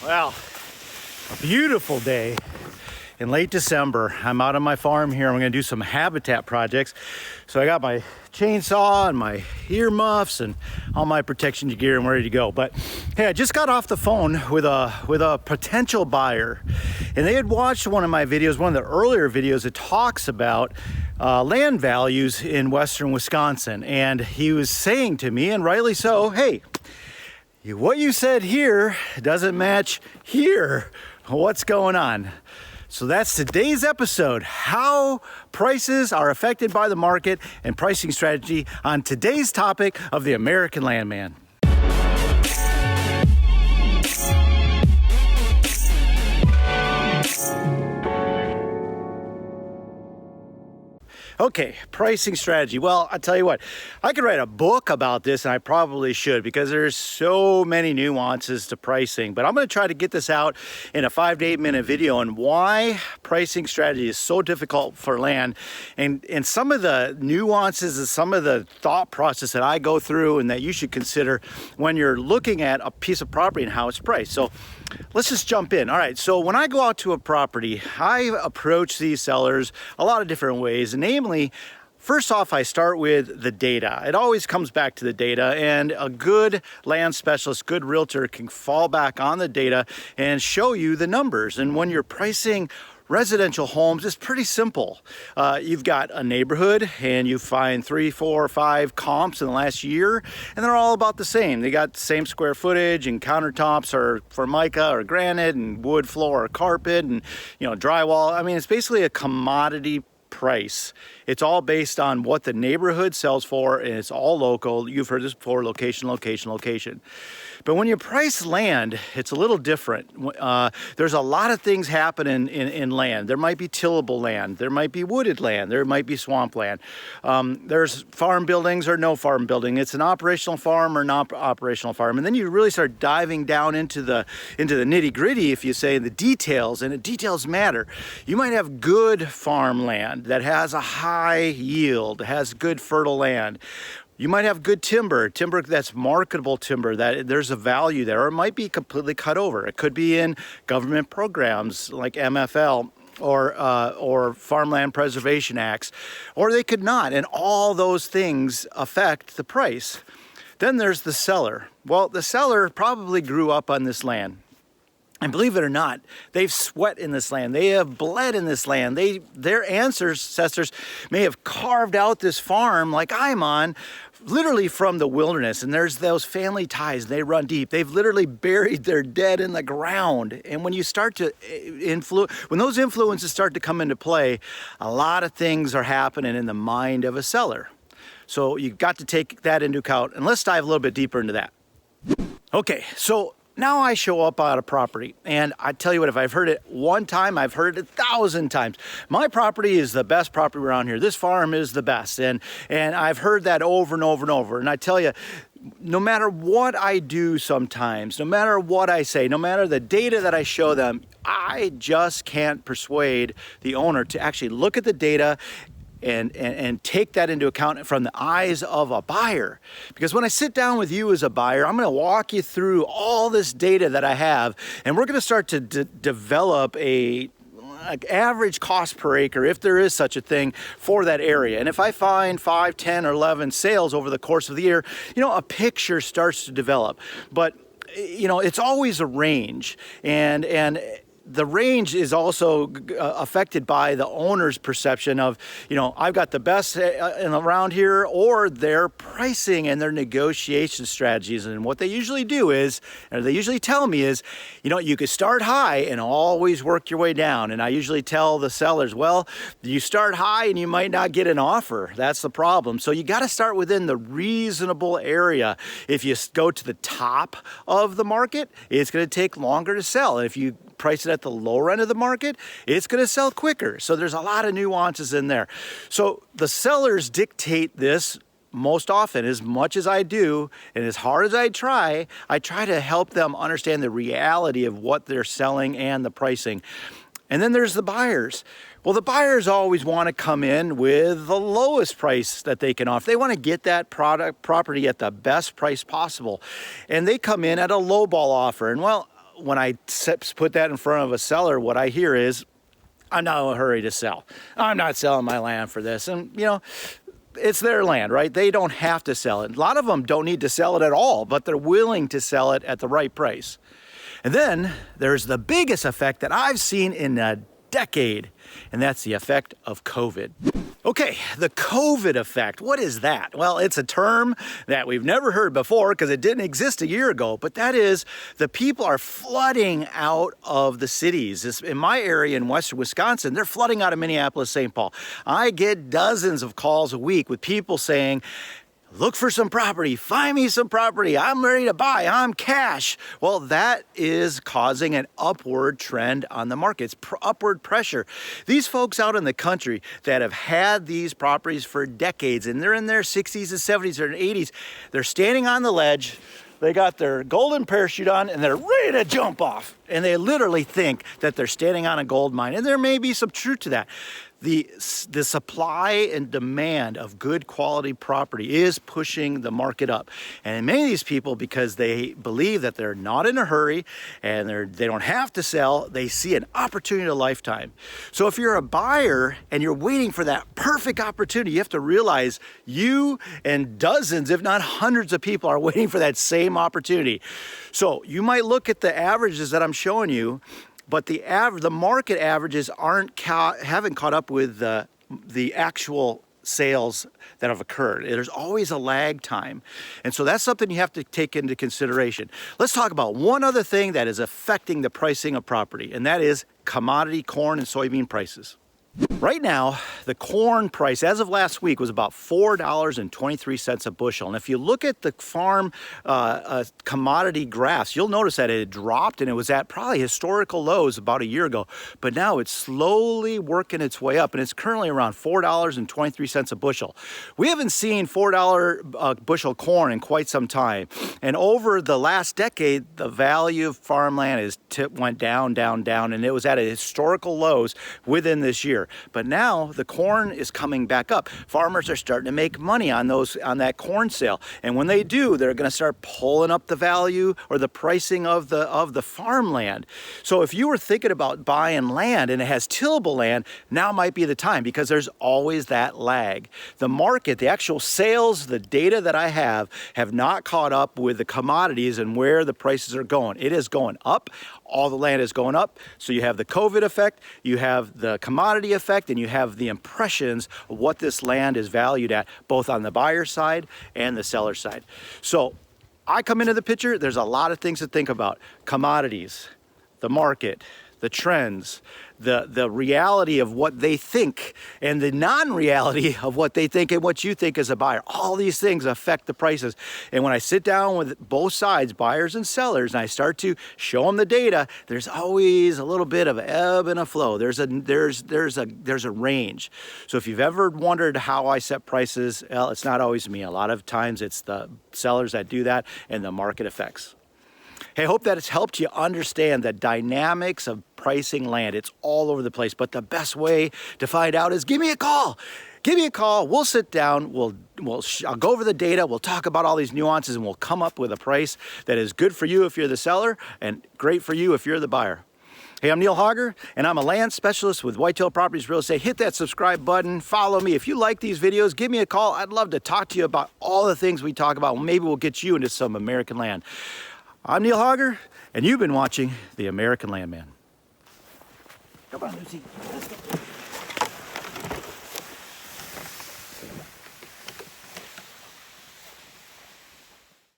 Well, a beautiful day in late December. I'm out on my farm here. I'm going to do some habitat projects. So I got my chainsaw and my earmuffs and all my protection gear. I'm ready to go. But hey, I just got off the phone with a potential buyer, and they had watched one of my videos, one of the earlier videos that talks about land values in western Wisconsin. And he was saying to me, and rightly so, hey, what you said here doesn't match here. What's going on? So that's today's episode, how prices are affected by the market and pricing strategy on today's topic of the American Landman. Okay, pricing strategy. Well, I tell you what, I could write a book about this, and I probably should, because there's so many nuances to pricing. But I'm going to try to get this out in a 5 to 8 minute video on why pricing strategy is so difficult for land, and some of the nuances and some of the thought process that I go through and that you should consider when you're looking at a piece of property and how it's priced. So let's just jump in. All right, so when I go out to a property, I approach these sellers a lot of different ways. And namely, first off, I start with the data. It always comes back to the data, and a good land specialist, good realtor can fall back on the data and show you the numbers. And when you're pricing residential homes, it's pretty simple. You've got a neighborhood and you find 3, 4, 5 comps in the last year, and they're all about the same. They got the same square footage, and countertops are formica or granite, and wood floor or carpet, and drywall. I mean, it's basically a commodity price. It's all based on what the neighborhood sells for, and it's all local. You've heard this before: location, location, location. But when you price land, it's a little different. There's a lot of things happen in land. There might be tillable land, there might be wooded land, there might be swamp land. There's farm buildings or no farm building. It's an operational farm or not operational farm. And then you really start diving down into the nitty gritty, if you say, the details, and the details matter. You might have good farmland that has a high yield, has good fertile land. You might have good timber that's marketable timber, that there's a value there, or it might be completely cut over. It could be in government programs like MFL or Farmland Preservation Acts, or they could not. And all those things affect the price. Then there's the seller. Well, the seller probably grew up on this land. And believe it or not, they've sweat in this land. They have bled in this land. Their ancestors may have carved out this farm like I'm on, literally from the wilderness. And there's those family ties. They run deep. They've literally buried their dead in the ground. And when you start to when those influences start to come into play, a lot of things are happening in the mind of a seller. So you've got to take that into account. And let's dive a little bit deeper into that. Okay, so now I show up on a property, and I tell you what, if I've heard it one time, I've heard it 1,000 times. My property is the best property around here. This farm is the best. And I've heard that over and over and over. And I tell you, no matter what I do sometimes, no matter what I say, no matter the data that I show them, I just can't persuade the owner to actually look at the data and take that into account from the eyes of a buyer. Because when I sit down with you as a buyer, I'm going to walk you through all this data that I have, and we're going to start to develop a average cost per acre, if there is such a thing, for that area. And if I find 5, 10, or 11 sales over the course of the year, a picture starts to develop. But it's always a range, and the range is also affected by the owner's perception of, I've got the best around here, or their pricing and their negotiation strategies. And what they usually do is, or they usually tell me is, you could start high and always work your way down. And I usually tell the sellers, well, you start high and you might not get an offer. That's the problem. So you got to start within the reasonable area. If you go to the top of the market, it's going to take longer to sell. And if you price it at the lower end of the market, it's going to sell quicker. So there's a lot of nuances in there. So the sellers dictate this most often. As much as I do, and as hard as I try to help them understand the reality of what they're selling and the pricing. And then there's the buyers. Well, the buyers always want to come in with the lowest price that they can offer. They want to get that property at the best price possible. And they come in at a lowball offer. And well, when I put that in front of a seller, what I hear is, I'm not in a hurry to sell. I'm not selling my land for this. And, you know, it's their land, right? They don't have to sell it. A lot of them don't need to sell it at all, but they're willing to sell it at the right price. And then there's the biggest effect that I've seen in a decade, and that's the effect of COVID. Okay, the COVID effect, what is that? Well, it's a term that we've never heard before because it didn't exist a year ago, but that is the people are flooding out of the cities. In my area in western Wisconsin, they're flooding out of Minneapolis, St. Paul. I get dozens of calls a week with people saying, look for some property, find me some property, I'm ready to buy, I'm cash. Well, that is causing an upward trend on the market. It's upward pressure. These folks out in the country that have had these properties for decades, and they're in their 60s and 70s or 80s, they're standing on the ledge, they got their golden parachute on, and they're ready to jump off. And they literally think that they're standing on a gold mine, and there may be some truth to that. The supply and demand of good quality property is pushing the market up. And many of these people, because they believe that they're not in a hurry and they don't have to sell, they see an opportunity of a lifetime. So if you're a buyer and you're waiting for that perfect opportunity, you have to realize you and dozens, if not hundreds of people are waiting for that same opportunity. So you might look at the averages that I'm showing you, but the market averages haven't caught up with the actual sales that have occurred. There's always a lag time. And so that's something you have to take into consideration. Let's talk about one other thing that is affecting the pricing of property, and that is commodity corn and soybean prices. Right now, the corn price, as of last week, was about $4.23 a bushel. And if you look at the farm commodity graphs, you'll notice that it had dropped and it was at probably historical lows about a year ago. But now it's slowly working its way up, and it's currently around $4.23 a bushel. We haven't seen $4 bushel corn in quite some time. And over the last decade, the value of farmland went down, down, down, and it was at a historical lows within this year. But now the corn is coming back up. Farmers are starting to make money on that corn sale. And when they do, they're going to start pulling up the value or the pricing of the farmland. So if you were thinking about buying land and it has tillable land, now might be the time, because there's always that lag. The market, the actual sales, the data that I have not caught up with the commodities and where the prices are going. It is going up. All the land is going up. So you have the COVID effect, you have the commodity effect, and you have the impressions of what this land is valued at, both on the buyer side and the seller side. So I come into the picture, there's a lot of things to think about. Commodities, the market, the trends, the reality of what they think, and the non-reality of what they think and what you think as a buyer. All these things affect the prices. And when I sit down with both sides, buyers and sellers, and I start to show them the data, there's always a little bit of ebb and a flow. There's a range. So if you've ever wondered how I set prices, well, it's not always me. A lot of times it's the sellers that do that and the market effects. Hey, I hope that it's helped you understand the dynamics of pricing land. It's all over the place, but the best way to find out is give me a call. Give me a call. We'll sit down. I'll go over the data. We'll talk about all these nuances, and we'll come up with a price that is good for you if you're the seller and great for you if you're the buyer. Hey, I'm Neil Hauger, and I'm a land specialist with Whitetail Properties Real Estate. Hit that subscribe button. Follow me. If you like these videos, give me a call. I'd love to talk to you about all the things we talk about. Maybe we'll get you into some American land. I'm Neil Hauger, and you've been watching The American Landman. Come on, Lucy. Let's go.